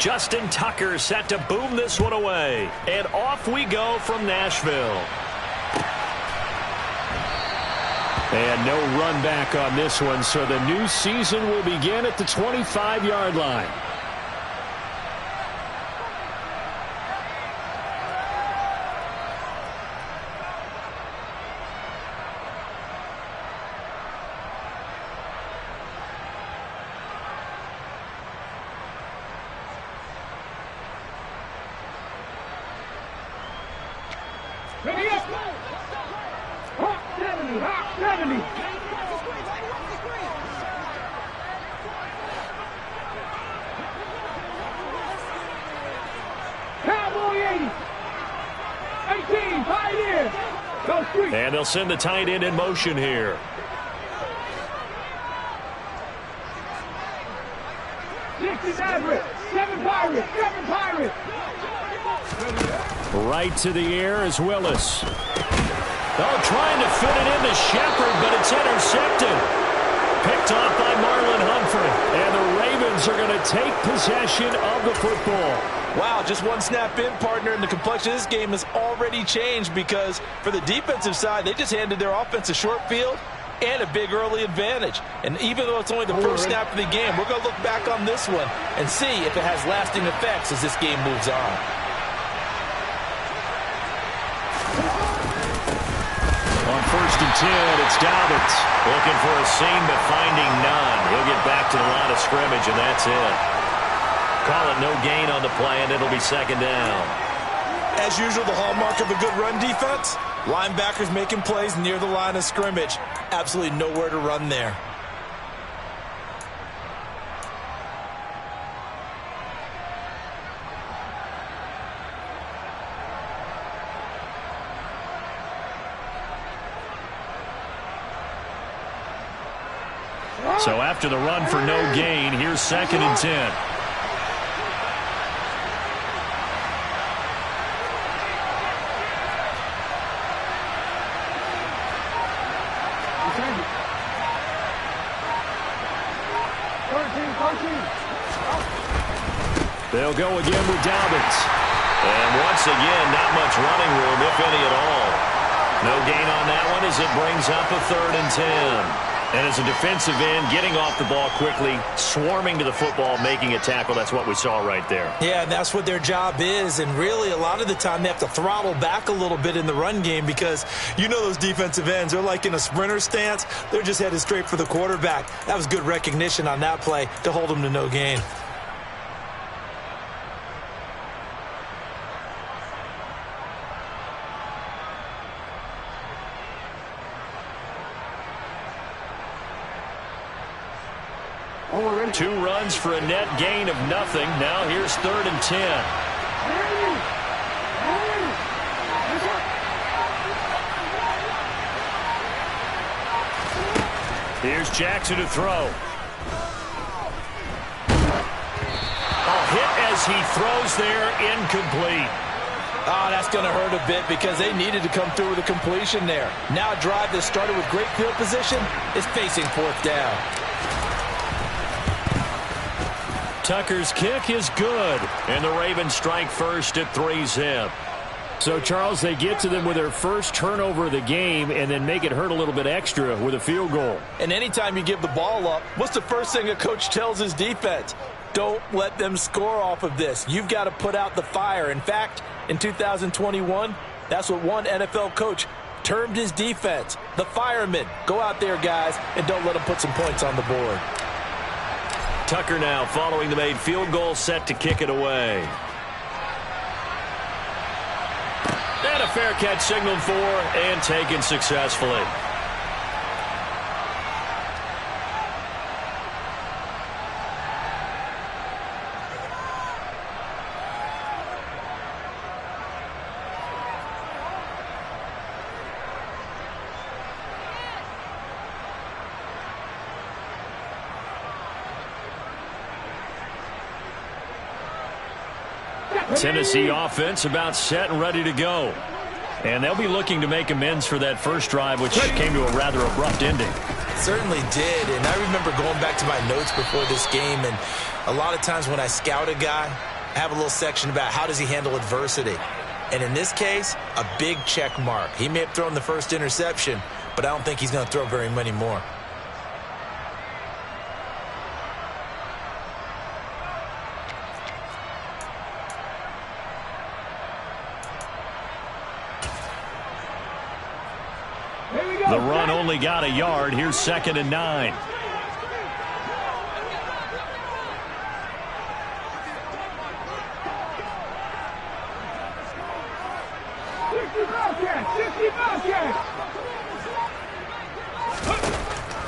Justin Tucker set to boom this one away. And off we go from Nashville. And no run back on this one, so the new season will begin at the 25-yard line. And they'll send the tight end in motion here. Right to the air is Willis. Oh, trying to fit it into Shepard, but it's intercepted. Picked off by Marlon Humphrey. And the Ravens are going to take possession of the football. Wow, just one snap in, partner, and the complexion of this game has already changed because for the defensive side, they just handed their offense a short field and a big early advantage. And even though it's only the first snap of the game, we're going to look back on this one and see if it has lasting effects as this game moves on. On 1st and 10, it's Dobbins. Looking for a seam, but finding none. He'll get back to the line of scrimmage, and that's it. Call it no gain on the play, and it'll be 2nd down. As usual, the hallmark of a good run defense, linebackers making plays near the line of scrimmage. Absolutely nowhere to run there. So after the run for no gain, here's 2nd and 10. They'll go again with Dobbins. And once again, not much running room, if any at all. No gain on that one as it brings up a 3rd and 10. And as a defensive end, getting off the ball quickly, swarming to the football, making a tackle, that's what we saw right there. Yeah, and that's what their job is. And really, a lot of the time, they have to throttle back a little bit in the run game because you know those defensive ends, they're like in a sprinter stance. They're just headed straight for the quarterback. That was good recognition on that play to hold them to no gain. Two runs for a net gain of nothing. Now here's 3rd and 10. Here's Jackson to throw. A hit as he throws there, incomplete. Oh, that's going to hurt a bit because they needed to come through with a completion there. Now a drive that started with great field position is facing 4th down. Tucker's kick is good, and the Ravens strike first at 3-zip. So, Charles, they get to them with their first turnover of the game and then make it hurt a little bit extra with a field goal. And anytime you give the ball up, what's the first thing a coach tells his defense? Don't let them score off of this. You've got to put out the fire. In fact, in 2021, that's what one NFL coach termed his defense, the firemen. Go out there, guys, and don't let them put some points on the board. Tucker now following the made field goal, set to kick it away. And a fair catch signaled for and taken successfully. Tennessee offense about set and ready to go. And they'll be looking to make amends for that first drive, which came to a rather abrupt ending. Certainly did, and I remember going back to my notes before this game, and a lot of times when I scout a guy, I have a little section about how does he handle adversity. And in this case, a big check mark. He may have thrown the first interception, but I don't think he's going to throw very many more. The run only got a yard. Here's 2nd and 9.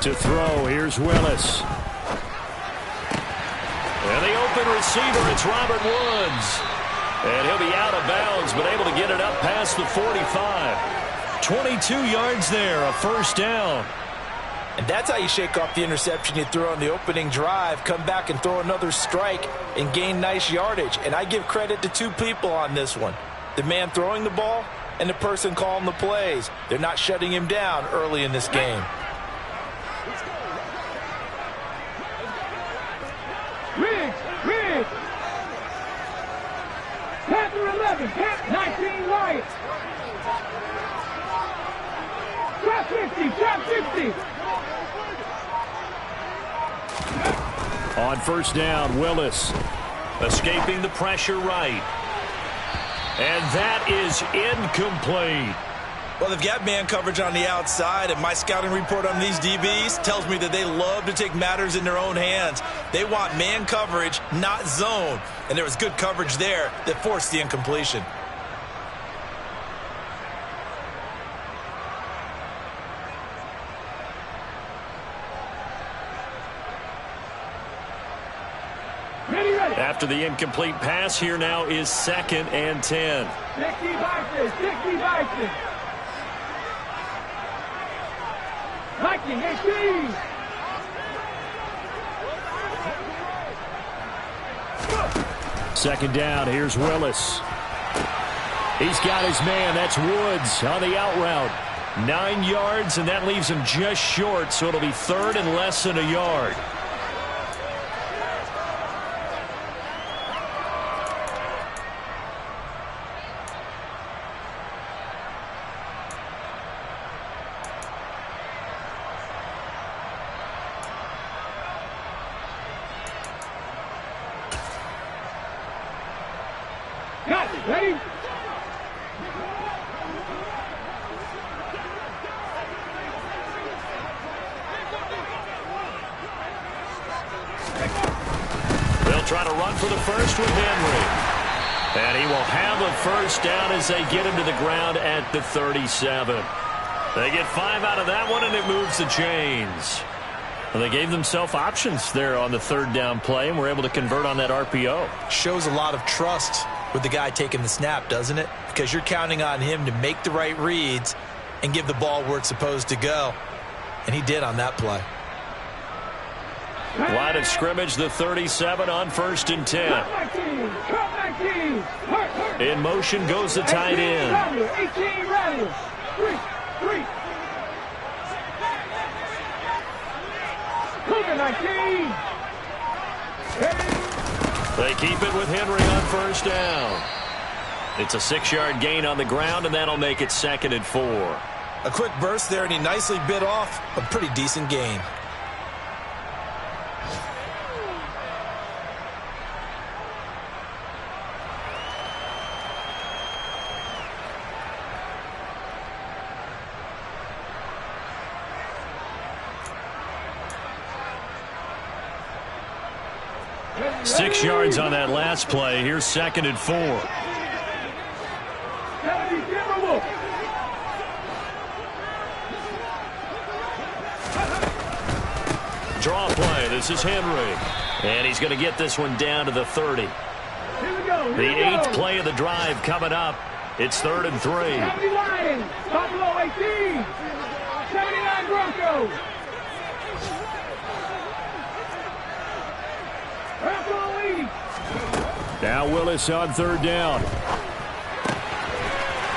To throw, here's Willis. And the open receiver, it's Robert Woods. And he'll be out of bounds, but able to get it up past the 45. 22 yards there, a first down. And that's how you shake off the interception you threw on the opening drive, come back and throw another strike and gain nice yardage. And I give credit to two people on this one. The man throwing the ball and the person calling the plays. They're not shutting him down early in this game. Riggs. Panther 11, Panther 19 right. Trap 50. On first down, Willis escaping the pressure right. And that is incomplete. Well, they've got man coverage on the outside, and my scouting report on these DBs tells me that they love to take matters in their own hands. They want man coverage, not zone. And there was good coverage there that forced the incompletion. After the incomplete pass, here now is 2nd and 10. 60 Vikings. Viking 18. Second down, here's Willis. He's got his man, that's Woods on the out route. 9 yards, and that leaves him just short, so it'll be 3rd and less than a yard. Ready? They'll try to run for the first with Henry. And he will have a first down as they get him to the ground at the 37. They get 5 out of that one, and it moves the chains. Well, they gave themselves options there on the 3rd down play, and were able to convert on that RPO. Shows a lot of trust with the guy taking the snap, doesn't it? Because you're counting on him to make the right reads and give the ball where it's supposed to go. And he did on that play. Line of scrimmage, the 37 on 1st and 10. In motion goes the tight end. 18 Rattler. 3. Cougar 19. They keep it with Henry on first down. It's a 6-yard gain on the ground, and that'll make it 2nd and 4. A quick burst there, and he nicely bit off a pretty decent gain. Ready? 6 yards on that last play. Here's 2nd and 4. Draw play. This is Henry. And he's going to get this one down to the 30. Here we go. The 8th play of the drive coming up. It's 3rd and 3. 70 Lions. Buffalo 18. 79 Broncos. Now Willis on 3rd down.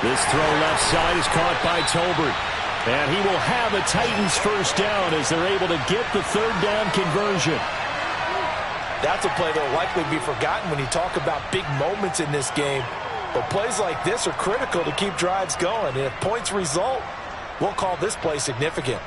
This throw left side is caught by Tolbert. And he will have a Titans first down as they're able to get the third down conversion. That's a play that will likely be forgotten when you talk about big moments in this game. But plays like this are critical to keep drives going. And if points result, we'll call this play significant.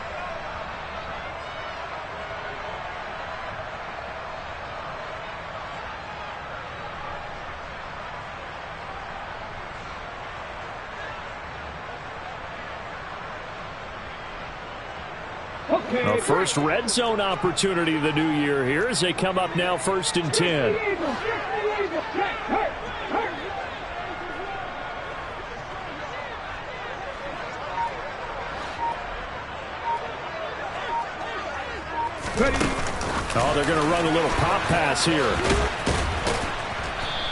The first red zone opportunity of the new year here as they come up now 1st and 10. Oh, they're going to run a little pop pass here.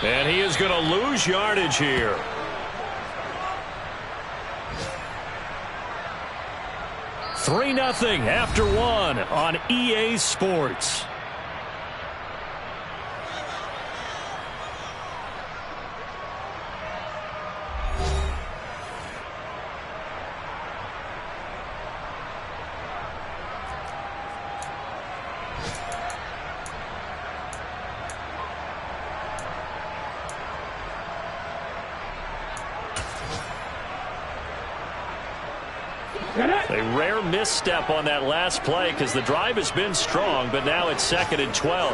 And he is going to lose yardage here. Three 3-0 after one on EA Sports. A rare misstep on that last play because the drive has been strong, but now it's 2nd and 12.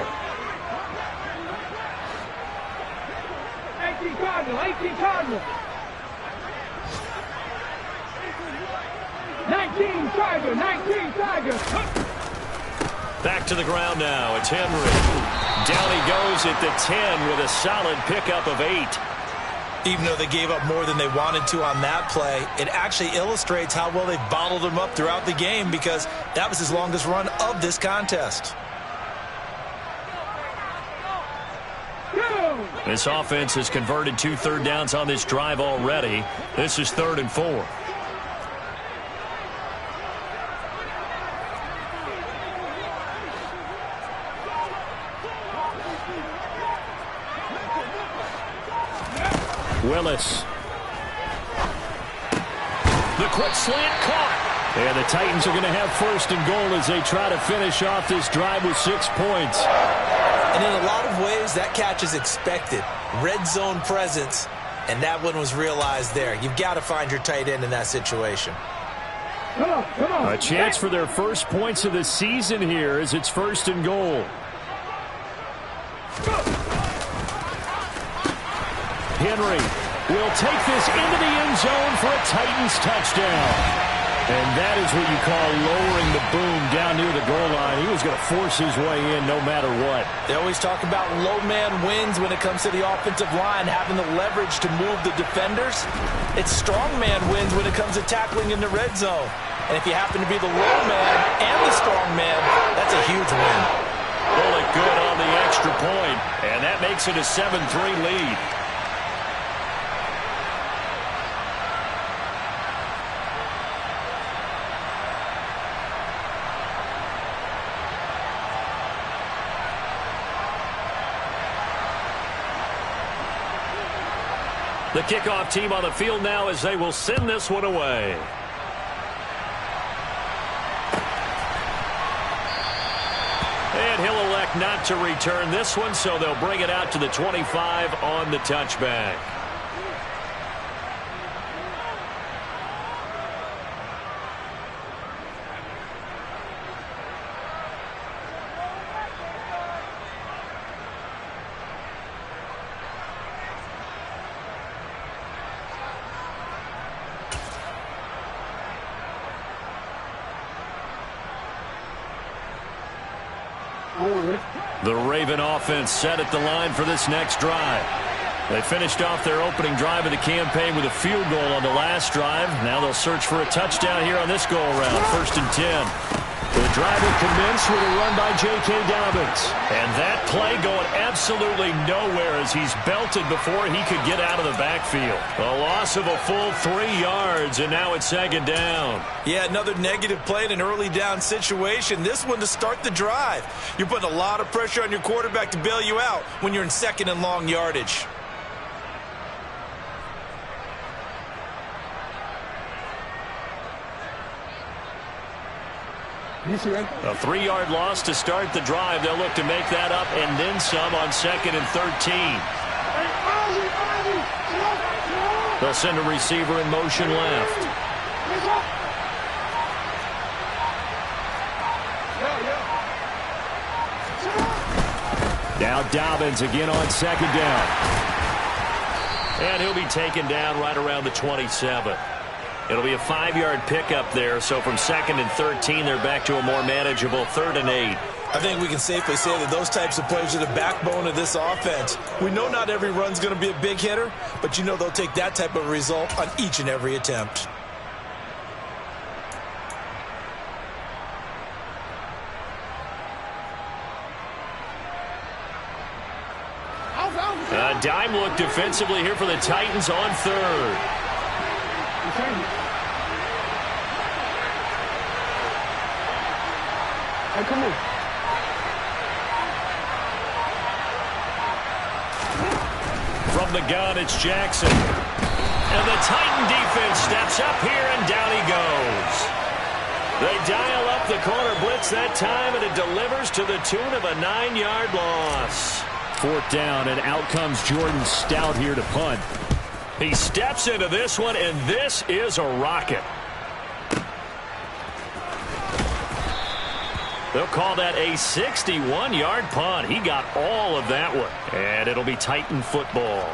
18 Cardinal, 18 Cardinal. 19 Tiger, 19 Tiger. Back to the ground now. It's Henry. Down he goes at the 10 with a solid pickup of 8. Even though they gave up more than they wanted to on that play, it actually illustrates how well they've bottled him up throughout the game because that was his longest run of this contest. This offense has converted 2 third downs on this drive already. This is 3rd and 4. Willis. The quick slant caught. And the Titans are going to have 1st and goal as they try to finish off this drive with 6 points. And in a lot of ways, that catch is expected. Red zone presence, and that one was realized there. You've got to find your tight end in that situation. Come on. A chance for their first points of the season here as it's 1st and goal. Henry will take this into the end zone for a Titans touchdown. And that is what you call lowering the boom down near the goal line. He was going to force his way in no matter what. They always talk about low man wins when it comes to the offensive line, having the leverage to move the defenders. It's strong man wins when it comes to tackling in the red zone. And if you happen to be the low man and the strong man, that's a huge win. Bullet good on the extra point, and that makes it a 7-3 lead. The kickoff team on the field now as they will send this one away. And he'll elect not to return this one, so they'll bring it out to the 25 on the touchback. The Raven offense set at the line for this next drive. They finished off their opening drive of the campaign with a field goal on the last drive. Now they'll search for a touchdown here on this go-around. 1st and 10. The drive will commence with a run by J.K. Dobbins. And that play going absolutely nowhere as he's belted before he could get out of the backfield. A loss of a full 3 yards, and now it's 2nd down. Yeah, another negative play in an early down situation. This one to start the drive. You're putting a lot of pressure on your quarterback to bail you out when you're in 2nd and long yardage. A 3-yard loss to start the drive. They'll look to make that up and then some on 2nd and 13. They'll send a receiver in motion left. Now Dobbins again on 2nd down. And he'll be taken down right around the 27. It'll be a 5-yard pickup there, so from 2nd and 13, they're back to a more manageable 3rd and 8. I think we can safely say that those types of plays are the backbone of this offense. We know not every run's going to be a big hitter, but you know they'll take that type of result on each and every attempt. A dime look defensively here for the Titans on 3rd. Hey, come on. From the gun, it's Jackson. And the Titan defense steps up here, and down he goes. They dial up the corner blitz that time, and it delivers to the tune of a 9-yard loss. 4th down, and out comes Jordan Stout here to punt. He steps into this one, and this is a rocket. They'll call that a 61-yard punt. He got all of that one. And it'll be Titan football.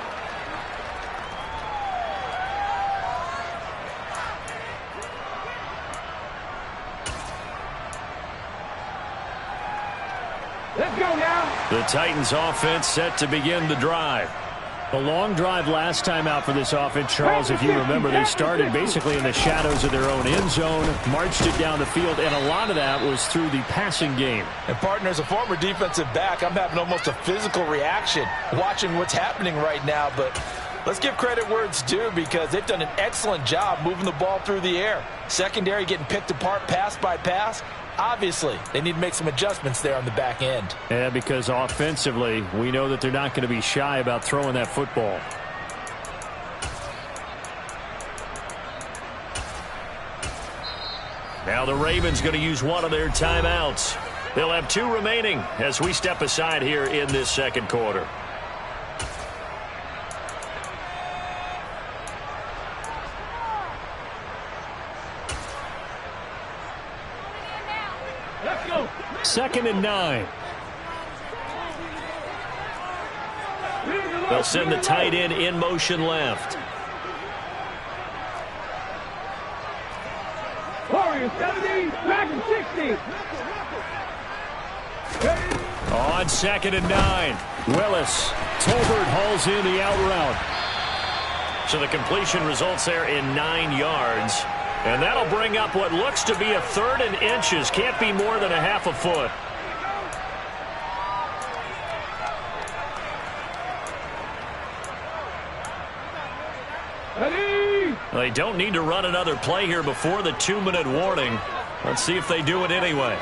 Let's go now. The Titans offense set to begin the drive. The long drive last time out for this offense, Charles, if you remember, they started basically in the shadows of their own end zone, marched it down the field, and a lot of that was through the passing game. And, partner, as a former defensive back, I'm having almost a physical reaction watching what's happening right now. But let's give credit where it's due, because they've done an excellent job moving the ball through the air. Secondary getting picked apart pass by pass. Obviously, they need to make some adjustments there on the back end. Yeah, because offensively, we know that they're not going to be shy about throwing that football. Now the Ravens going to use one of their timeouts. They'll have 2 remaining as we step aside here in this 2nd quarter. Let's go. 2nd and 9. They'll send the tight end in motion left. Warriors 70, Dragon 60. On 2nd and 9. Willis. Tolbert hauls in the out route. So the completion results there in 9 yards. And that'll bring up what looks to be a 3rd and inches. Can't be more than a half a foot. Ready? They don't need to run another play here before the 2-minute warning. Let's see if they do it anyway.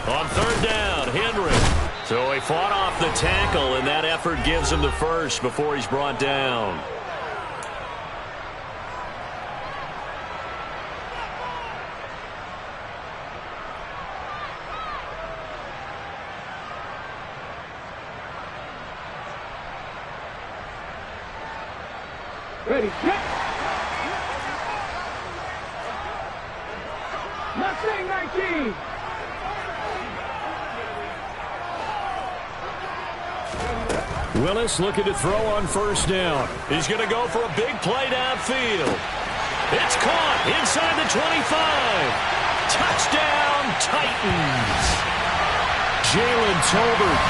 On 3rd down, Henry. So he fought off the tackle, and that effort gives him the first before he's brought down. Ready, set. Mustang 19. Willis looking to throw on 1st down. He's going to go for a big play downfield. It's caught inside the 25. Touchdown, Titans. Jalen Tolbert,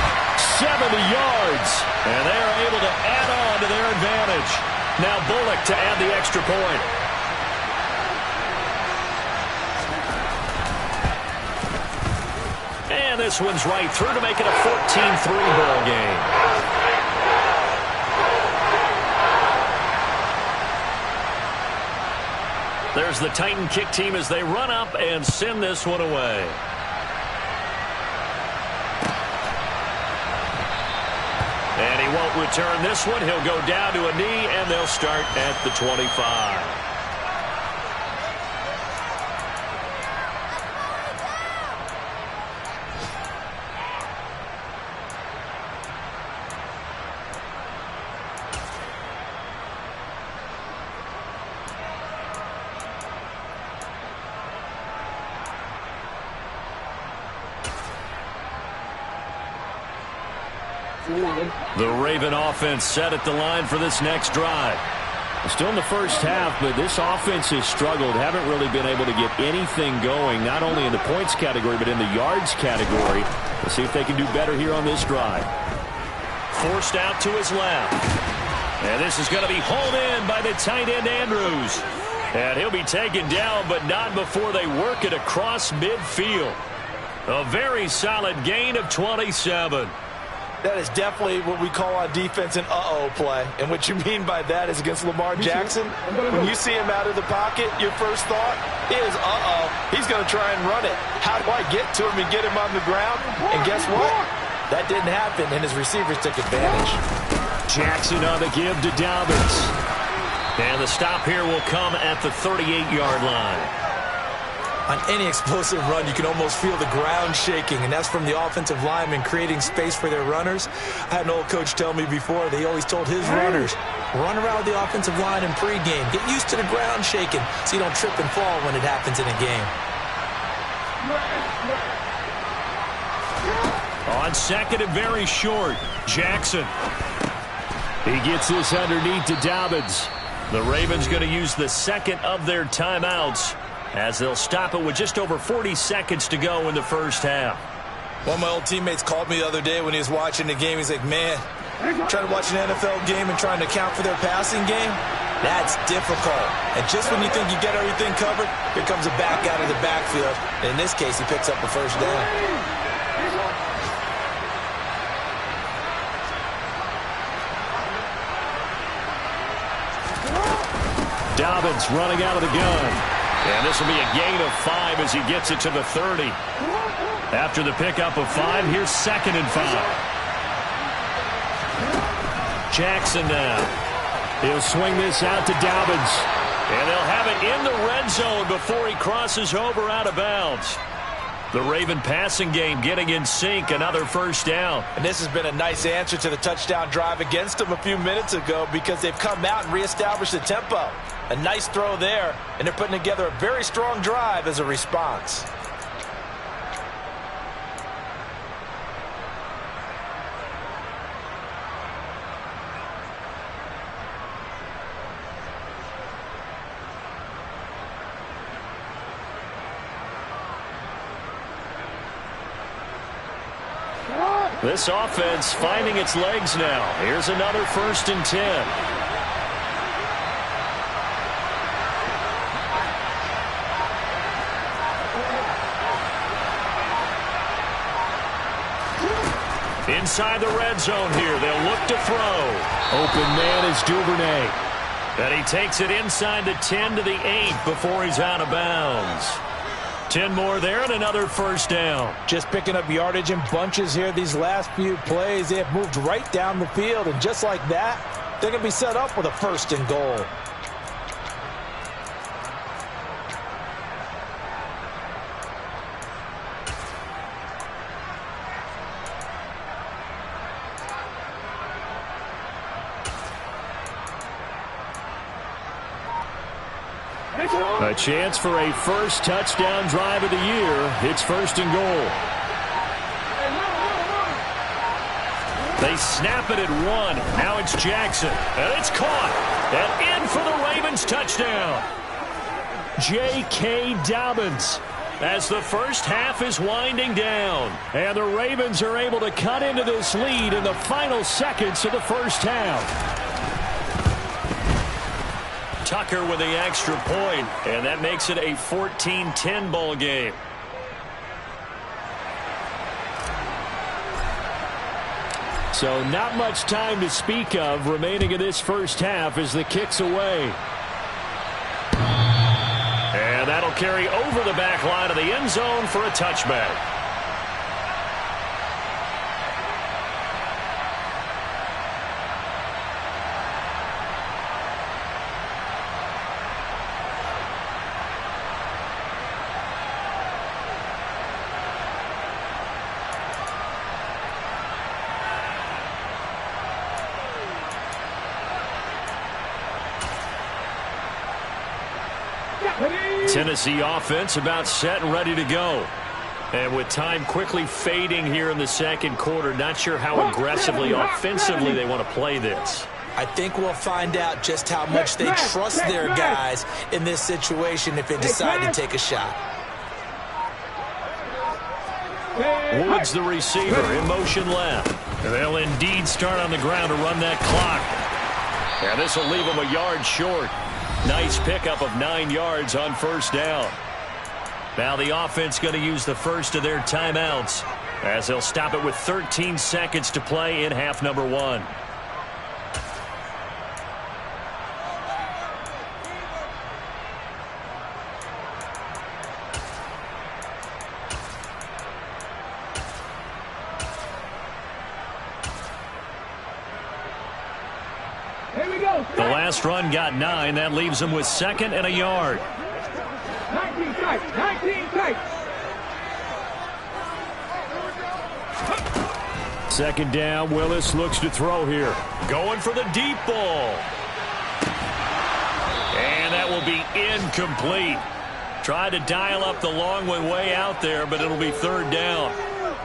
70 yards. And they're able to add on to their advantage. Now Bullock to add the extra point. And this one's right through to make it a 14-3 ball game. There's the Titan kick team as they run up and send this one away. And he won't return this one. He'll go down to a knee, and they'll start at the 25. The Raven offense set at the line for this next drive. Still in the first half, but this offense has struggled. Haven't really been able to get anything going, not only in the points category, but in the yards category. We'll see if they can do better here on this drive. Forced out to his left. And this is going to be hauled in by the tight end, Andrews. And he'll be taken down, but not before they work it across midfield. A very solid gain of 27. That is definitely what we call on defense an uh-oh play. And what you mean by that is against Lamar Jackson, when you see him out of the pocket, your first thought is, uh-oh, he's going to try and run it. How do I get to him and get him on the ground? And guess what? That didn't happen, and his receivers took advantage. Jackson on the give to Dobbins. And the stop here will come at the 38-yard line. On any explosive run, you can almost feel the ground shaking, and that's from the offensive linemen creating space for their runners. I had an old coach tell me before, they always told his runners, run around the offensive line in pregame. Get used to the ground shaking so you don't trip and fall when it happens in a game. On second and very short, Jackson. He gets this underneath to Dobbins. The Ravens going to use the second of their timeouts as they'll stop it with just over 40 seconds to go in the first half. One of my old teammates called me the other day when he was watching the game. He's like, man, trying to watch an NFL game and trying to account for their passing game, that's difficult. And just when you think you get everything covered, here comes a back out of the backfield. And in this case, he picks up a first down. Dobbins running out of the gun. And this will be a gain of 5 as he gets it to the 30. After the pickup of 5, here's 2nd and 5. Jackson now. He'll swing this out to Dobbins. And they'll have it in the red zone before he crosses over out of bounds. The Raven passing game getting in sync, another first down. And this has been a nice answer to the touchdown drive against them a few minutes ago because they've come out and reestablished the tempo. A nice throw there, and they're putting together a very strong drive as a response. This offense finding its legs now. Here's another 1st and 10. Inside the red zone here, they'll look to throw. Open man is Duvernay. And he takes it inside the 10 to the 8 before he's out of bounds. 10 more there and another first down. Just picking up yardage in bunches here these last few plays. They have moved right down the field, and just like that, they're going to be set up with a 1st and goal. A chance for a first touchdown drive of the year. It's 1st and goal. They snap it at 1. Now it's Jackson. And it's caught. And in for the Ravens touchdown. J.K. Dobbins. As the first half is winding down. And the Ravens are able to cut into this lead in the final seconds of the first half. Tucker with the extra point, and that makes it a 14-10 ball game. So not much time to speak of remaining in this first half as the kick's away. And that'll carry over the back line of the end zone for a touchback. Tennessee offense about set and ready to go. And with time quickly fading here in the second quarter, not sure how aggressively, offensively they want to play this. I think we'll find out just how much they trust their guys in this situation if they decide to take a shot. Woods, the receiver, in motion left. And they'll indeed start on the ground to run that clock. And this will leave them a yard short. Nice pickup of 9 yards on first down. Now the offense going to use the first of their timeouts as they'll stop it with 13 seconds to play in half number 1. The last run got 9. That leaves them with 2nd and a yard. 19 tight. 19 tight. 2nd down. Willis looks to throw here. Going for the deep ball. And that will be incomplete. Tried to dial up the long one way out there, but it'll be 3rd down.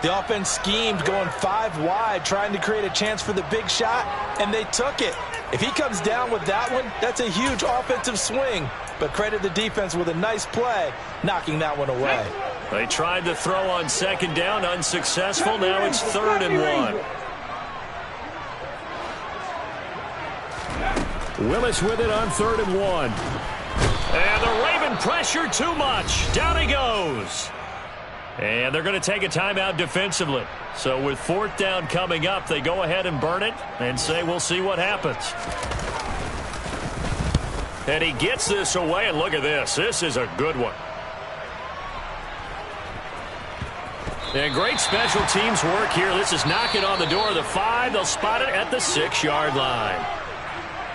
The offense schemed going 5 wide, trying to create a chance for the big shot, and they took it. If he comes down with that one, that's a huge offensive swing. But credit the defense with a nice play, knocking that one away. They tried to throw on 2nd down, unsuccessful. Now it's 3rd and 1. Willis with it on 3rd and 1. And the Raven pressure too much. Down he goes. And they're going to take a timeout defensively. So with 4th down coming up, they go ahead and burn it and say we'll see what happens. And he gets this away, and look at this. This is a good one. And great special teams work here. This is knocking on the door of the 5. They'll spot it at the 6-yard line.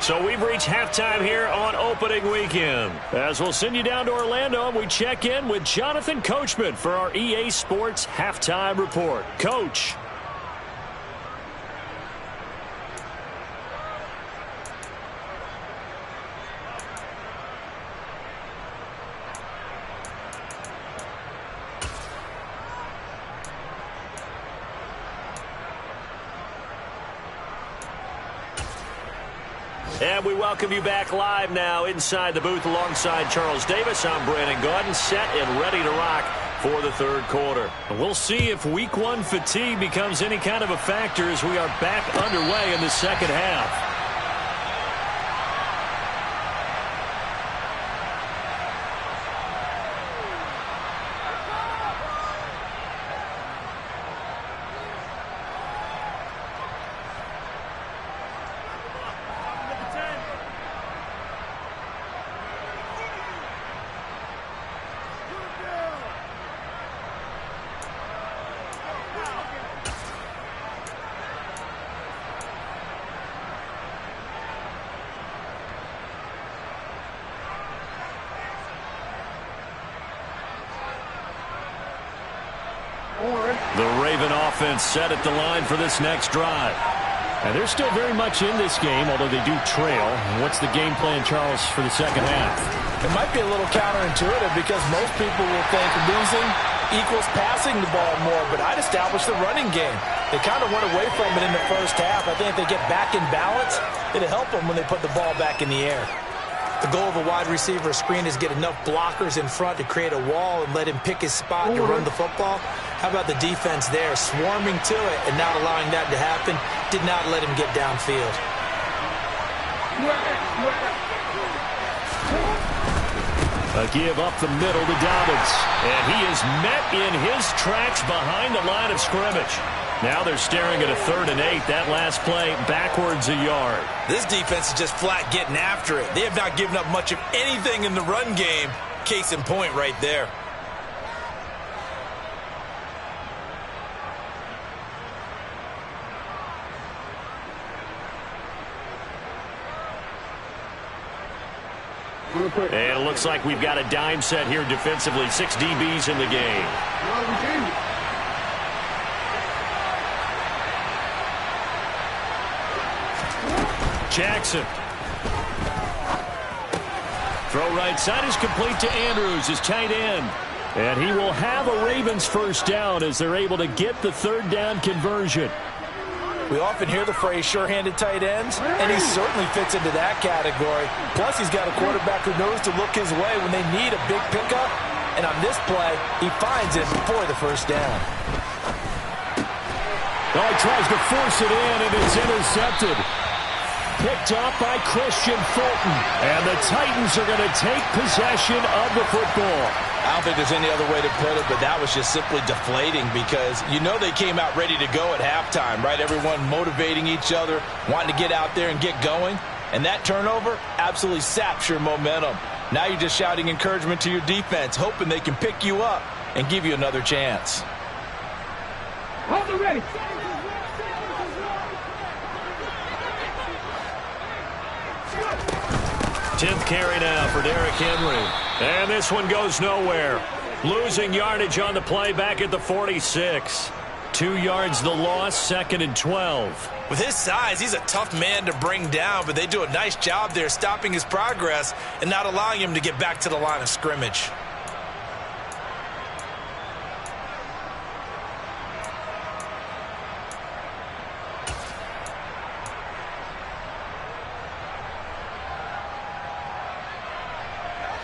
So we've reached halftime here on opening weekend. As we'll send you down to Orlando, and we check in with Jonathan Coachman for our EA Sports Halftime Report. Coach. And we welcome you back live now inside the booth alongside Charles Davis. I'm Brandon Gaudin, set and ready to rock for the 3rd quarter. We'll see if week 1 fatigue becomes any kind of a factor as we are back underway in the 2nd half. The Raven offense set at the line for this next drive. And they're still very much in this game, although they do trail. What's the game plan, Charles, for the 2nd half? It might be a little counterintuitive because most people will think losing equals passing the ball more, but I'd establish the running game. They kind of went away from it in the first half. I think if they get back in balance, it'll help them when they put the ball back in the air. The goal of a wide receiver screen is get enough blockers in front to create a wall and let him pick his spot to run the football. How about the defense there, swarming to it and not allowing that to happen? Did not let him get downfield. A give up the middle to Dobbins. And he is met in his tracks behind the line of scrimmage. Now they're staring at a 3rd and 8. That last play backwards a yard. This defense is just flat getting after it. They have not given up much of anything in the run game. Case in point right there. And it looks like we've got a dime set here defensively. 6 DBs in the game. Jackson. Throw right side is complete to Andrews, his tight end. And he will have a Ravens first down as they're able to get the third down conversion. We often hear the phrase sure-handed tight ends, and he certainly fits into that category. Plus, he's got a quarterback who knows to look his way when they need a big pickup. And on this play, he finds it for the first down. Oh, he tries to force it in, and it's intercepted. Picked off by Christian Fulton. And the Titans are going to take possession of the football. I don't think there's any other way to put it, but that was just simply deflating because you know they came out ready to go at halftime, right? Everyone motivating each other, wanting to get out there and get going. And that turnover absolutely saps your momentum. Now you're just shouting encouragement to your defense, hoping they can pick you up and give you another chance. Hold it ready. 10th carry now for Derrick Henry. And this one goes nowhere. Losing yardage on the play back at the 46. 2 yards the loss, 2nd and 12. With his size, he's a tough man to bring down, but they do a nice job there stopping his progress and not allowing him to get back to the line of scrimmage.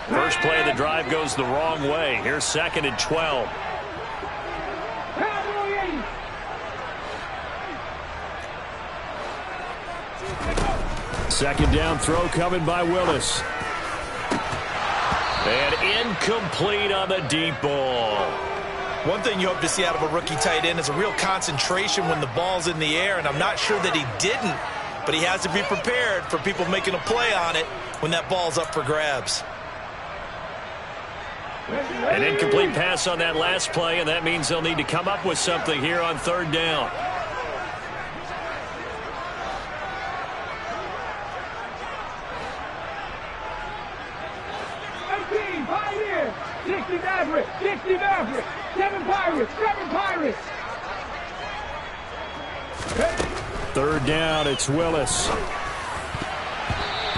First play of the drive goes the wrong way. Here's 2nd and 12. Second down throw coming by Willis. And incomplete on the deep ball. One thing you hope to see out of a rookie tight end is a real concentration when the ball's in the air, and I'm not sure that he didn't, but he has to be prepared for people making a play on it when that ball's up for grabs. An incomplete pass on that last play, and that means they'll need to come up with something here on third down. Pirates, 60 Mavericks, 60 Mavericks, 7 Pirates, 7 Pirates. Third down, it's Willis.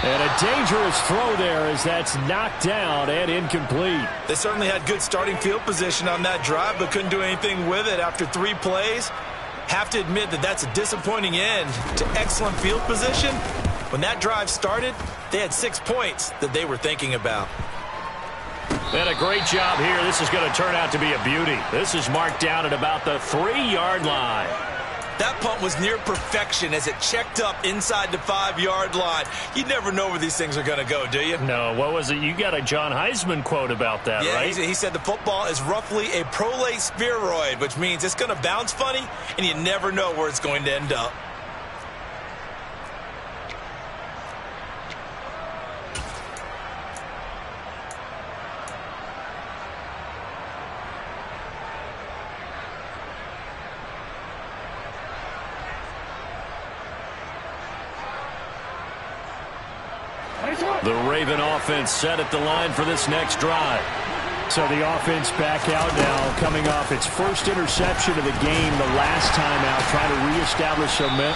And a dangerous throw there as that's knocked down and incomplete. They certainly had good starting field position on that drive, but couldn't do anything with it after 3 plays. Have to admit that that's a disappointing end to excellent field position. When that drive started, they had 6 points that they were thinking about. And a great job here. This is going to turn out to be a beauty. This is marked down at about the 3-yard line. That punt was near perfection as it checked up inside the 5-yard line. You never know where these things are going to go, do you? No, what was it? You got a John Heisman quote about that, yeah, right? He said the football is roughly a prolate spheroid, which means it's going to bounce funny, and you never know where it's going to end up. The Raven offense set at the line for this next drive. So the offense back out now, coming off its first interception of the game the last time out, trying to reestablish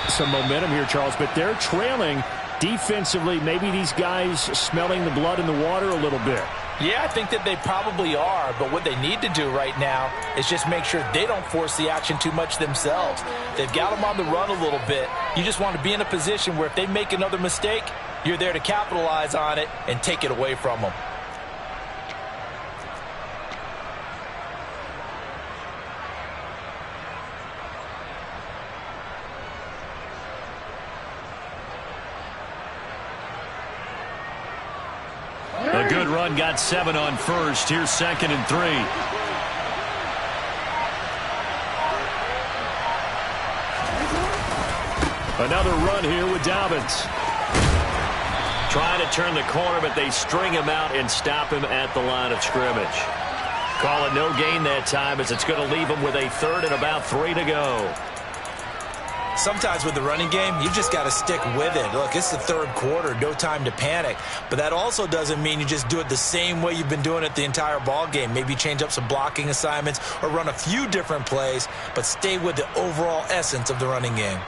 some momentum here, Charles. But they're trailing defensively. Maybe these guys smelling the blood in the water a little bit. Yeah, I think that they probably are, but what they need to do right now is just make sure they don't force the action too much themselves. They've got them on the run a little bit. You just want to be in a position where if they make another mistake, you're there to capitalize on it and take it away from them. A good run got 7 on first. Here's 2nd and 3. Another run here with Dobbins. Trying to turn the corner, but they string him out and stop him at the line of scrimmage. Call it no gain that time as it's going to leave him with a 3rd and about 3 to go. Sometimes with the running game, you just got to stick with it. Look, it's the 3rd quarter, no time to panic. But that also doesn't mean you just do it the same way you've been doing it the entire ball game. Maybe change up some blocking assignments or run a few different plays, but stay with the overall essence of the running game.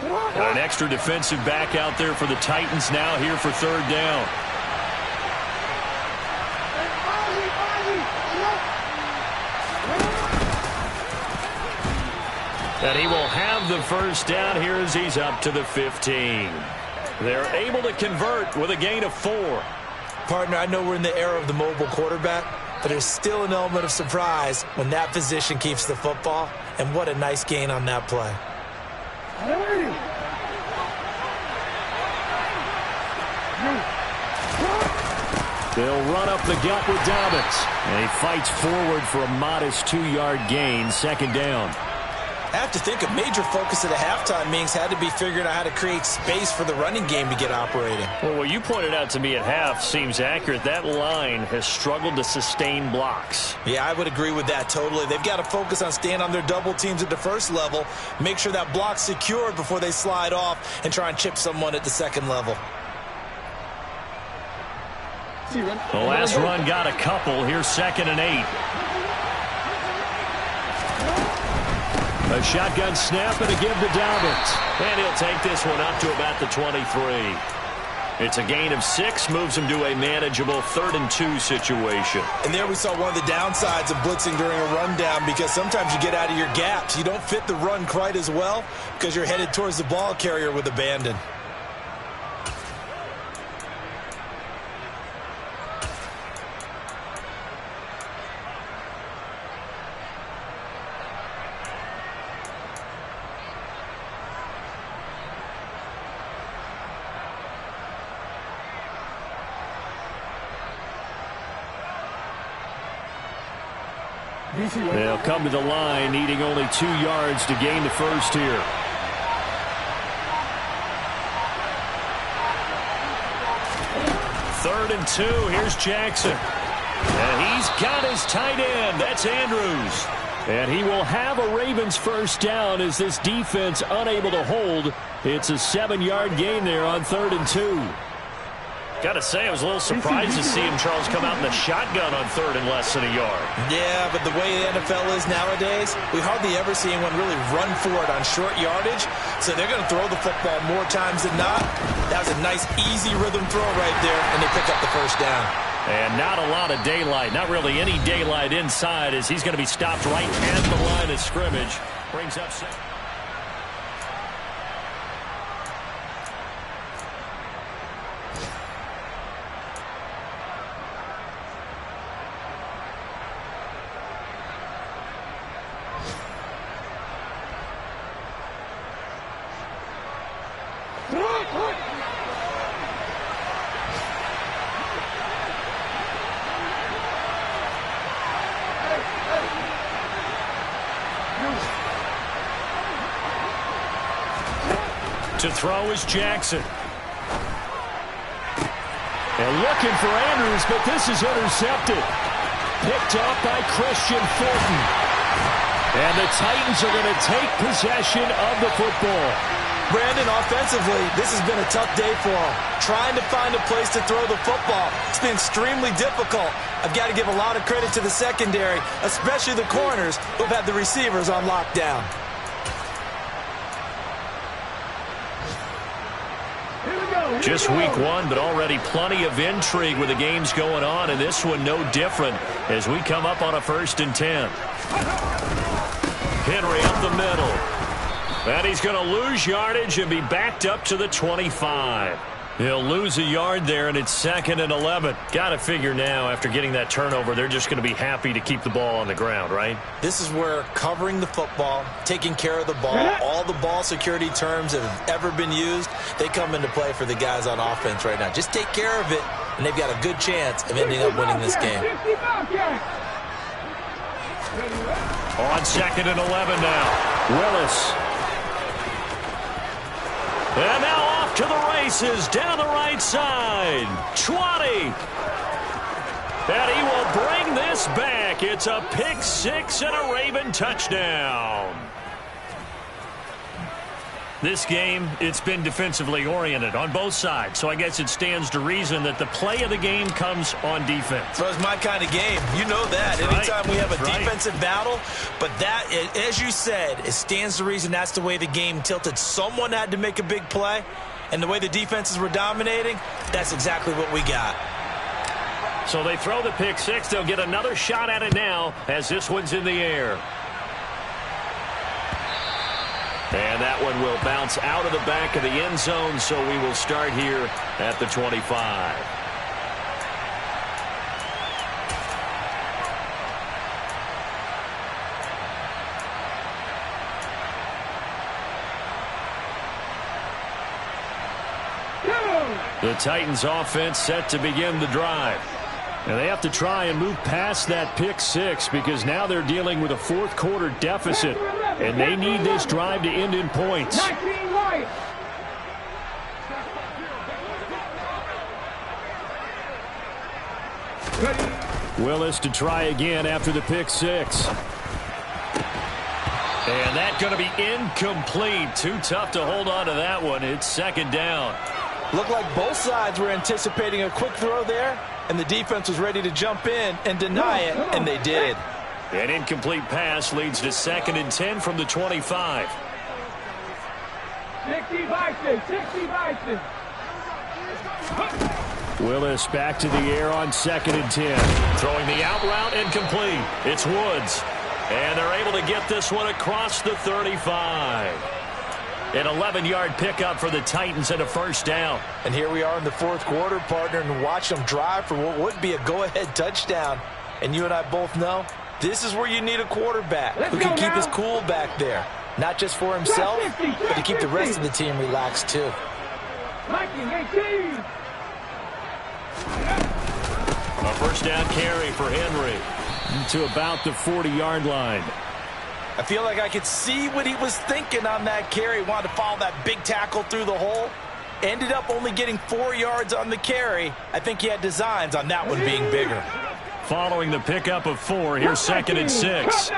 An extra defensive back out there for the Titans now here for 3rd down. And he will have the first down here as he's up to the 15. They're able to convert with a gain of 4. Partner, I know we're in the era of the mobile quarterback, but there's still an element of surprise when that position keeps the football. And what a nice gain on that play. They'll run up the gut with Dobbins. And he fights forward for a modest 2-yard gain, second down. I have to think a major focus of the halftime meetings had to be figuring out how to create space for the running game to get operating. Well, what you pointed out to me at half seems accurate. That line has struggled to sustain blocks. Yeah, I would agree with that totally. They've got to focus on staying on their double teams at the first level, make sure that block's secured before they slide off and try and chip someone at the second level. The last run got a couple. Here's 2nd and 8. A shotgun snap and a give to Dobbins. And he'll take this one up to about the 23. It's a gain of 6, moves him to a manageable 3rd and 2 situation. And there we saw one of the downsides of blitzing during a rundown, because sometimes you get out of your gaps. You don't fit the run quite as well because you're headed towards the ball carrier with abandon. They'll come to the line, needing only 2 yards to gain the first here. Third and 2. Here's Jackson. And he's got his tight end. That's Andrews. And he will have a Ravens first down as this defense unable to hold. It's a 7-yard gain there on 3rd and 2. Got to say, I was a little surprised to see him, Charles, come out in the shotgun on 3rd and less than a yard. Yeah, but the way the NFL is nowadays, we hardly ever see anyone really run for it on short yardage. So they're going to throw the football more times than not. That was a nice, easy rhythm throw right there, and they pick up the first down. And not a lot of daylight, not really any daylight inside, as he's going to be stopped right at the line of scrimmage. Brings up 6. To throw is Jackson. And looking for Andrews, but this is intercepted. Picked up by Christian Fulton. And the Titans are going to take possession of the football. Brandon, offensively, this has been a tough day for them. Trying to find a place to throw the football. It's been extremely difficult. I've got to give a lot of credit to the secondary, especially the corners who've had the receivers on lockdown. Just week 1, but already plenty of intrigue with the games going on, and this one no different as we come up on a 1st and 10. Henry up the middle. And he's going to lose yardage and be backed up to the 25. He'll lose a yard there, and it's 2nd and 11. Got to figure now, after getting that turnover, they're just going to be happy to keep the ball on the ground, right? This is where covering the football, taking care of the ball, all the ball security terms that have ever been used, they come into play for the guys on offense right now. Just take care of it, and they've got a good chance of ending up winning this game. On 2nd and 11 now. Willis. And now off to the races down the right side. 20. And he will bring this back. It's a pick 6 and a Raven touchdown. This game, it's been defensively oriented on both sides, so I guess it stands to reason that the play of the game comes on defense. So it's my kind of game. You know that. Anytime we have a defensive battle, but that, as you said, it stands to reason that's the way the game tilted. Someone had to make a big play, and the way the defenses were dominating, that's exactly what we got. So they throw the pick 6. They'll get another shot at it now as this one's in the air. And that one will bounce out of the back of the end zone, so we will start here at the 25. The Titans offense set to begin the drive. And they have to try and move past that pick six because now they're dealing with a fourth quarter deficit. And they need this drive to end in points. Willis to try again after the pick six. And that's going to be incomplete. Too tough to hold on to that one. It's second down. Looked like both sides were anticipating a quick throw there, and the defense was ready to jump in and deny it, and they did. An incomplete pass leads to 2nd and 10 from the 25. 60 Bison. Willis back to the air on 2nd and 10. Throwing the out route incomplete. It's Woods. And they're able to get this one across the 35. An 11-yard pickup for the Titans and a first down. And here we are in the fourth quarter, partner, and watch them drive for what would be a go-ahead touchdown. And you and I both know this is where you need a quarterback who can keep his cool back there. Not just for himself, but to keep the rest of the team relaxed, too. A first down carry for Henry to about the 40-yard line. I feel like I could see what he was thinking on that carry. Wanted to follow that big tackle through the hole. Ended up only getting 4 yards on the carry. I think he had designs on that one being bigger. Following the pickup of 4, here's 2nd and 6.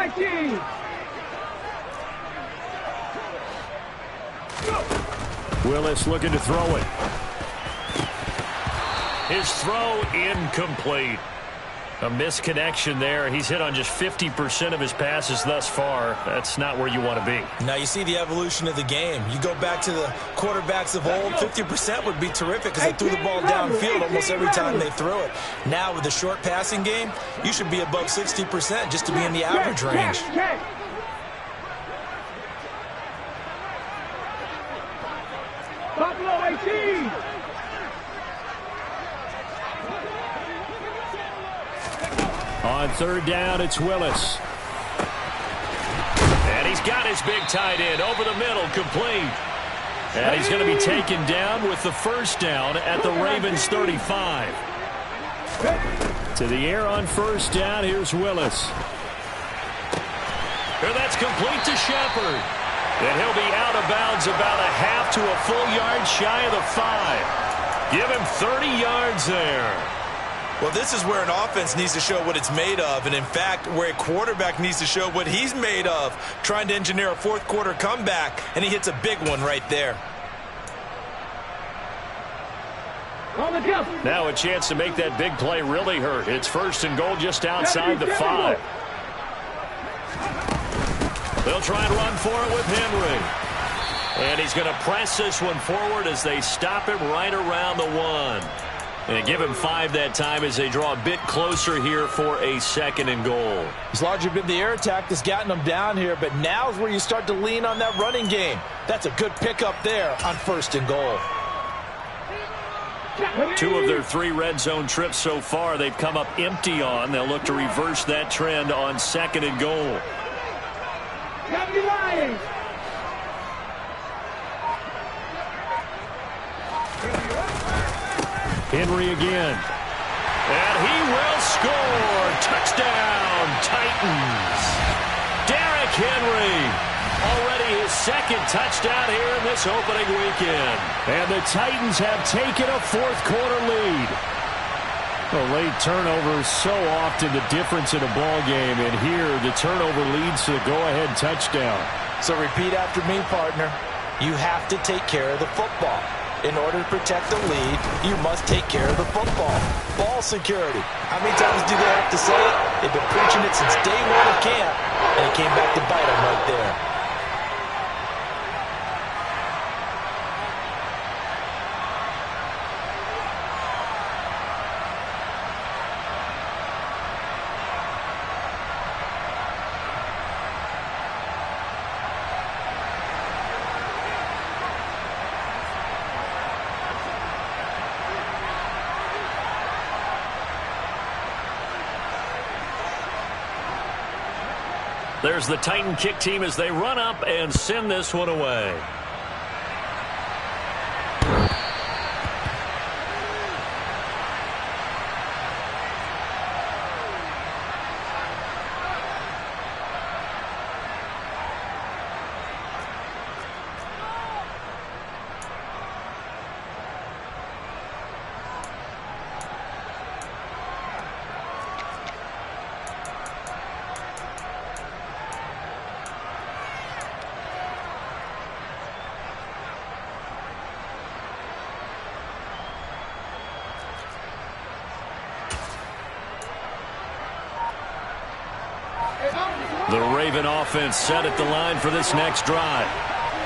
Willis looking to throw it. His throw incomplete. A misconnection there. He's hit on just 50% of his passes thus far. That's not where you want to be. Now you see the evolution of the game. You go back to the quarterbacks of old, 50% would be terrific because they threw the ball downfield almost every time they threw it. Now with the short passing game, you should be above 60% just to be in the average range. Buffalo 18. On third down, it's Willis. And he's got his big tight end over the middle, complete. And he's going to be taken down with the first down at the Ravens 35. To the air on first down, here's Willis. And that's complete to Shepard. And he'll be out of bounds about a half to a full yard shy of the 5. Give him 30 yards there. Well, this is where an offense needs to show what it's made of, and in fact, where a quarterback needs to show what he's made of, trying to engineer a fourth quarter comeback, and he hits a big one right there. Now a chance to make that big play really hurt. It's 1st and goal just outside the 5. They'll try and run for it with Henry. And he's going to press this one forward as they stop him right around the 1. And give him 5 that time as they draw a bit closer here for a 2nd and goal. It's largely been the air attack that's gotten them down here, but now is where you start to lean on that running game. That's a good pickup there on 1st and goal. 2 of their 3 red zone trips so far they've come up empty on. They'll look to reverse that trend on 2nd and goal. Henry again. And he will score. Touchdown, Titans. Derrick Henry. Already his 2nd touchdown here in this opening weekend. And the Titans have taken a fourth quarter lead. The late turnovers so often the difference in a ball game. And here the turnover leads to the go-ahead touchdown. So repeat after me, partner. You have to take care of the football. In order to protect the lead, you must take care of the football. Ball security. How many times do they have to say it? They've been preaching it since day 1 of camp, and it came back to bite them right there. There's the Titan kick team as they run up and send this one away. The Raven offense set at the line for this next drive.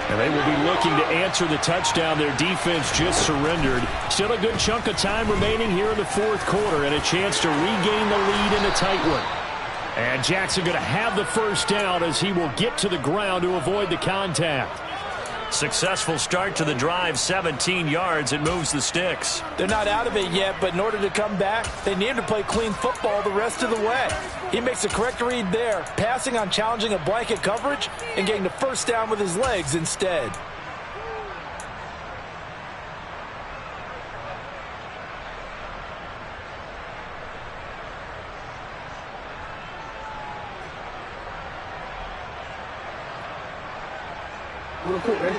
And they will be looking to answer the touchdown their defense just surrendered. Still a good chunk of time remaining here in the fourth quarter and a chance to regain the lead in a tight one. And Jackson going to have the first down as he will get to the ground to avoid the contact. Successful start to the drive, 17 yards. It moves the sticks. They're not out of it yet, but in order to come back, they need to play clean football the rest of the way. He makes the correct read there, passing on challenging a blanket coverage and getting the first down with his legs instead.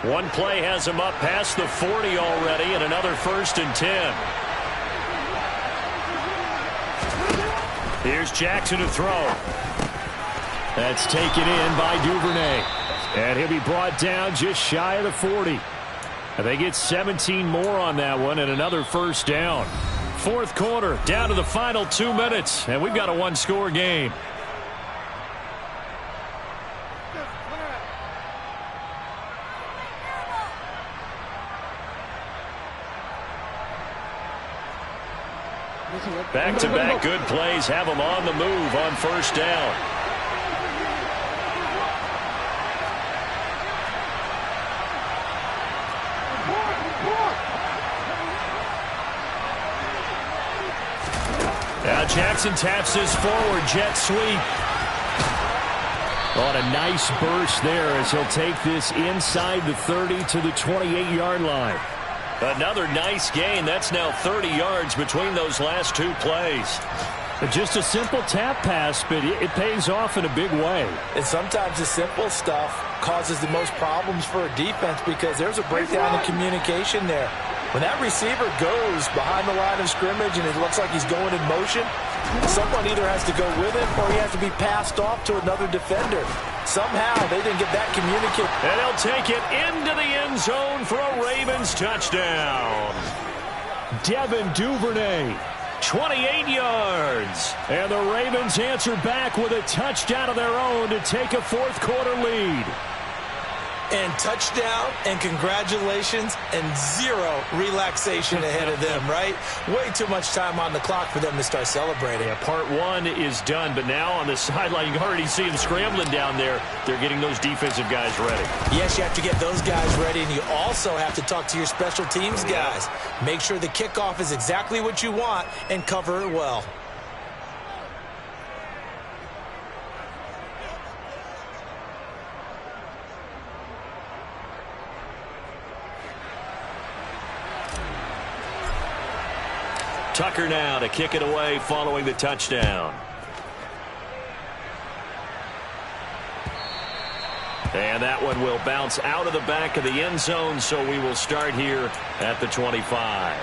One play has him up past the 40 already, and another 1st and 10. Here's Jackson to throw. That's taken in by Duvernay. And he'll be brought down just shy of the 40. And they get 17 more on that one and another first down. Fourth quarter, down to the final 2 minutes, and we've got a one-score game. Back-to-back good plays have them on the move on first down. Now Jackson taps this forward jet sweep. On a nice burst there as he'll take this inside the 30 to the 28-yard line. Another nice gain. That's now 30 yards between those last two plays. Just a simple tap pass, but it pays off in a big way. And sometimes the simple stuff causes the most problems for a defense because there's a breakdown in communication there. When that receiver goes behind the line of scrimmage and it looks like he's going in motion, someone either has to go with him or he has to be passed off to another defender. Somehow they didn't get that communication. And he'll take it into the end zone for a Ravens touchdown. Devin Duvernay, 28 yards. And the Ravens answer back with a touchdown of their own to take a fourth quarter lead. And touchdown and congratulations and zero relaxation ahead of them, right? Way too much time on the clock for them to start celebrating. Yeah, part one is done, but now on the sideline, you can already see them scrambling down there. They're getting those defensive guys ready. Yes, you have to get those guys ready, and you also have to talk to your special teams guys. Make sure the kickoff is exactly what you want and cover it well. Tucker now to kick it away following the touchdown. And that one will bounce out of the back of the end zone, so we will start here at the 25.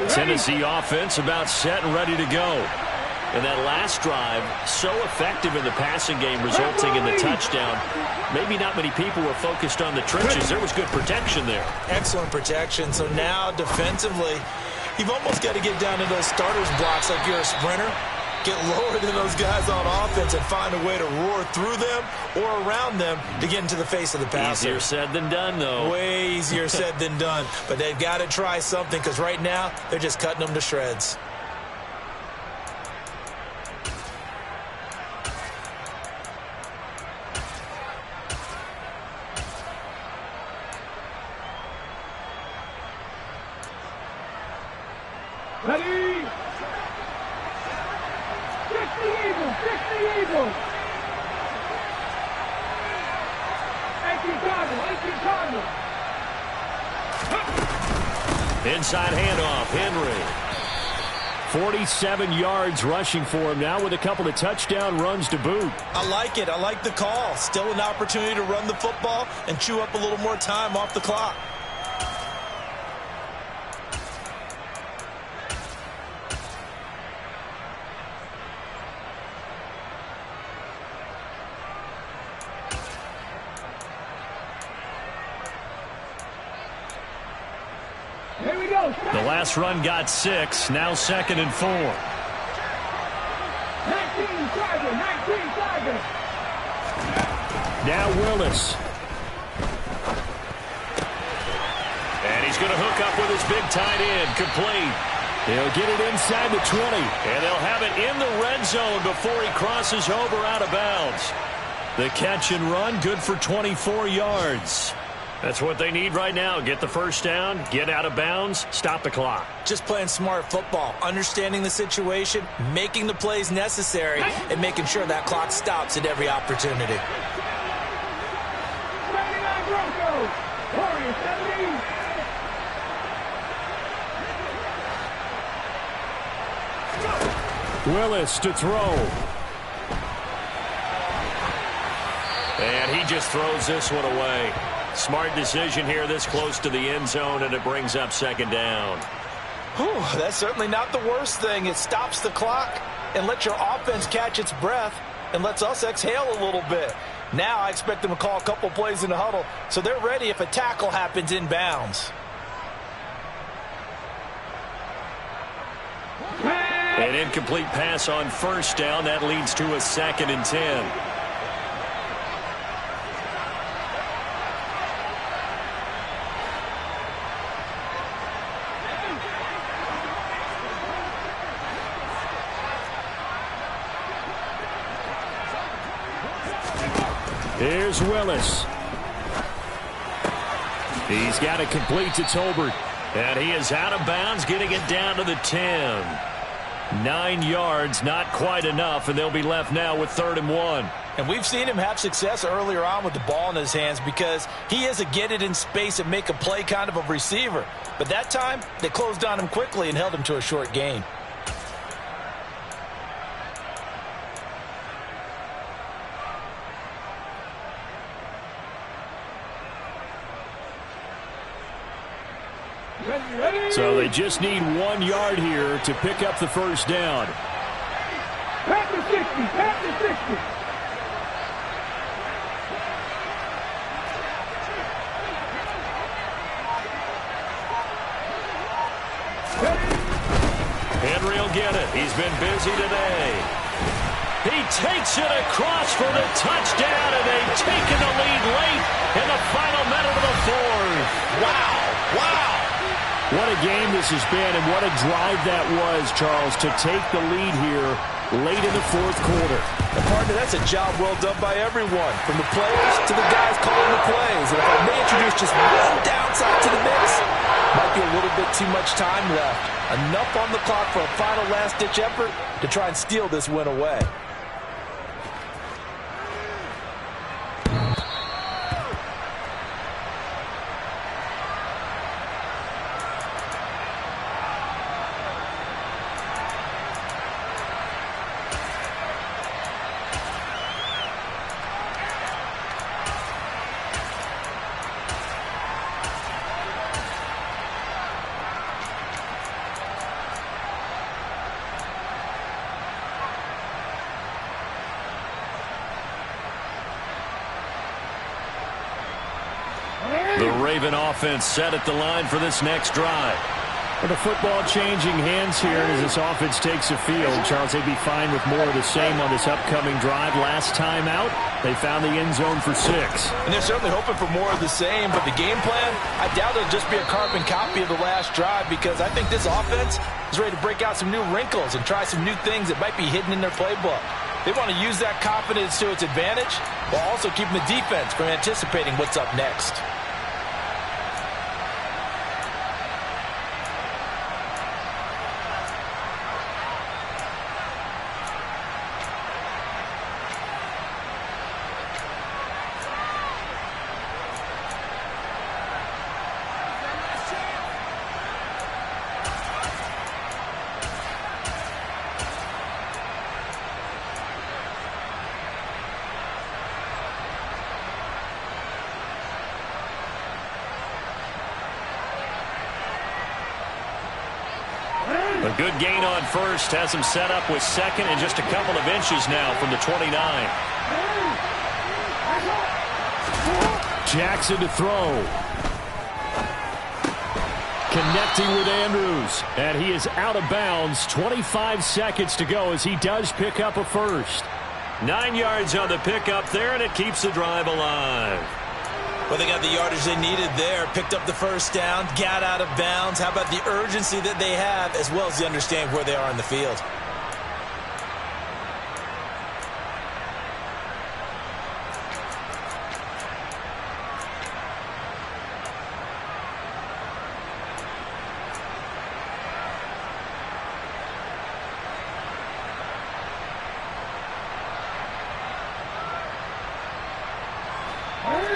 Tennessee offense about set and ready to go. And that last drive, so effective in the passing game, resulting in the touchdown. Maybe not many people were focused on the trenches. There was good protection there. Excellent protection. So now defensively, you've almost got to get down to those starters blocks like you're a sprinter. Get lower than those guys on offense and find a way to roar through them or around them to get into the face of the passer. Easier said than done, though. Way easier said than done. But they've got to try something because right now they're just cutting them to shreds. Ready? 60 Eagles, 60 Eagles. 18 Cardinals, 18 Cardinals. Inside handoff, Henry. 47 yards rushing for him now with a couple of touchdown runs to boot. I like it. I like the call. Still an opportunity to run the football and chew up a little more time off the clock. Here we go. The last run got 6. Now 2nd and 4. 19 Tiger, 19 Tiger. Now Willis. And he's going to hook up with his big tight end. Complete. They'll get it inside the 20. And they'll have it in the red zone before he crosses over out of bounds. The catch and run, good for 24 yards. That's what they need right now. Get the first down, get out of bounds, stop the clock. Just playing smart football, understanding the situation, making the plays necessary, and making sure that clock stops at every opportunity. 79 Broncos. Warriors, 70. Willis to throw. And he just throws this one away. Smart decision here this close to the end zone, and it brings up 2nd down. Whew, that's certainly not the worst thing. It stops the clock and lets your offense catch its breath and lets us exhale a little bit. Now I expect them to call a couple plays in the huddle so they're ready if a tackle happens inbounds. An incomplete pass on 1st down. That leads to a 2nd and 10. Here's Willis. He's got it complete to Tolbert. And he is out of bounds, getting it down to the 10. 9 yards, not quite enough, and they'll be left now with 3rd and 1. And we've seen him have success earlier on with the ball in his hands because he is a get it in space and make a play kind of a receiver. But that time, they closed on him quickly and held him to a short gain. So they just need 1 yard here to pick up the first down. Back to 60, back to 60. Henry will get it. He's been busy today. He takes it across for the touchdown, and they've taken the lead late in the final minute of the 4th. Wow, wow. What a game this has been, and what a drive that was, Charles, to take the lead here late in the 4th quarter. And partner, that's a job well done by everyone, from the players to the guys calling the plays. And if I may introduce just one downside to the mix, might be a little bit too much time left. Enough on the clock for a final last-ditch effort to try and steal this win away. The Raven offense set at the line for this next drive. With the football changing hands here as this offense takes the field, Charles, they'd be fine with more of the same on this upcoming drive. Last time out, they found the end zone for 6. And they're certainly hoping for more of the same, but the game plan, I doubt it'll just be a carbon copy of the last drive because I think this offense is ready to break out some new wrinkles and try some new things that might be hidden in their playbook. They want to use that confidence to its advantage while also keeping the defense from anticipating what's up next. A good gain on first has him set up with second and just a couple of inches now from the 29. Jackson to throw. Connecting with Andrews. And he is out of bounds. 25 seconds to go as he does pick up a first. 9 yards on the pickup there, and it keeps the drive alive. Well, they got the yardage they needed there. Picked up the first down, got out of bounds. How about the urgency that they have, as well as the understanding where they are in the field?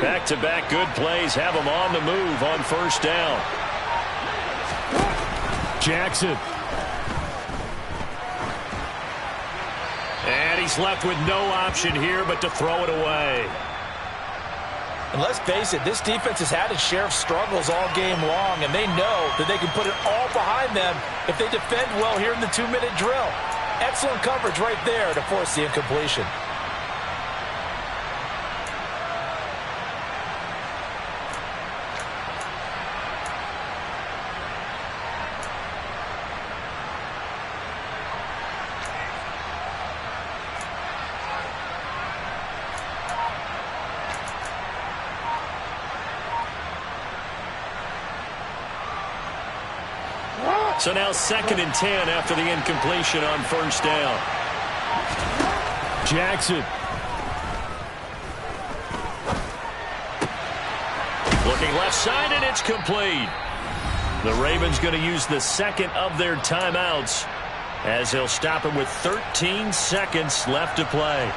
Back-to-back good plays have him on the move on first down. Jackson. And he's left with no option here but to throw it away. And let's face it, this defense has had its share of struggles all game long, and they know that they can put it all behind them if they defend well here in the 2-minute drill. Excellent coverage right there to force the incompletion. So now 2nd and 10 after the incompletion on first down. Jackson. Looking left side, and it's complete. The Ravens going to use the second of their timeouts as they'll stop it with 13 seconds left to play.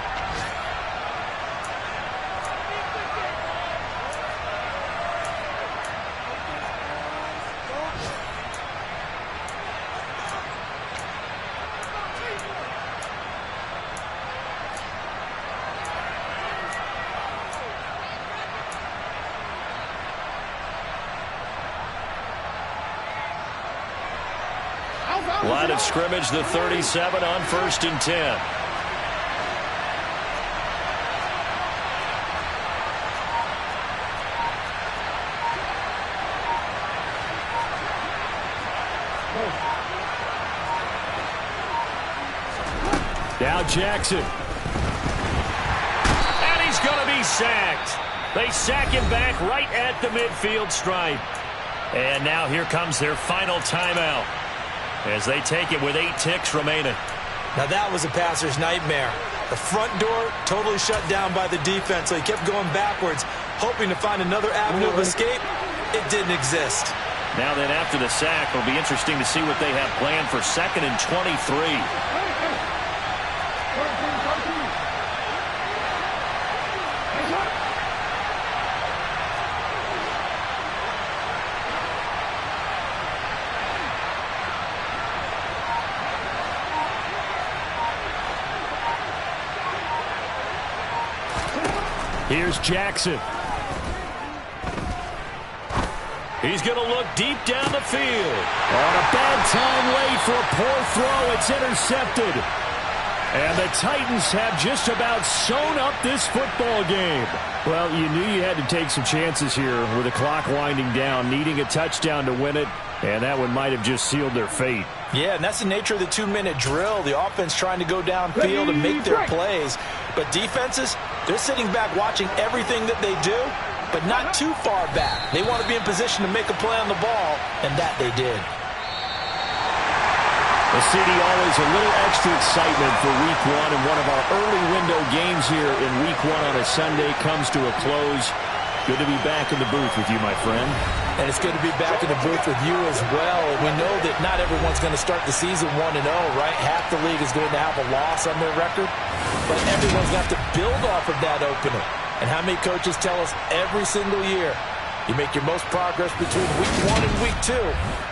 Line of scrimmage, the 37 on 1st and 10. Now Jackson. And he's going to be sacked. They sack him back right at the midfield stripe. And now here comes their final timeout as they take it with 8 ticks remaining. Now that was a passer's nightmare. The front door totally shut down by the defense, so he kept going backwards, hoping to find another avenue of escape. It didn't exist. Now then, after the sack, it'll be interesting to see what they have planned for 2nd and 23. Here's Jackson. He's going to look deep down the field. On a bad time late for a poor throw. It's intercepted. And the Titans have just about sewn up this football game. Well, you knew you had to take some chances here with the clock winding down, needing a touchdown to win it, and that one might have just sealed their fate. Yeah, and that's the nature of the 2-minute drill. The offense trying to go downfield and make their plays. But defenses, they're sitting back watching everything that they do, but not too far back. They want to be in position to make a play on the ball, and that they did. The city always a little extra excitement for Week 1, and one of our early window games here in Week 1 on a Sunday comes to a close. Good to be back in the booth with you, my friend. And it's good to be back in the booth with you as well. We know that not everyone's going to start the season 1-0, right? Half the league is going to have a loss on their record, but everyone's going to have to build off of that opener. And how many coaches tell us every single year, you make your most progress between Week 1 and Week 2.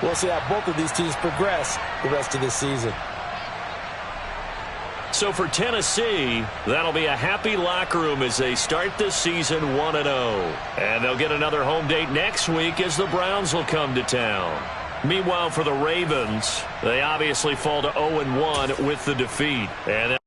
We'll see how both of these teams progress the rest of this season. So for Tennessee, that'll be a happy locker room as they start this season 1-0. And they'll get another home date next week as the Browns will come to town. Meanwhile, for the Ravens, they obviously fall to 0-1 with the defeat. And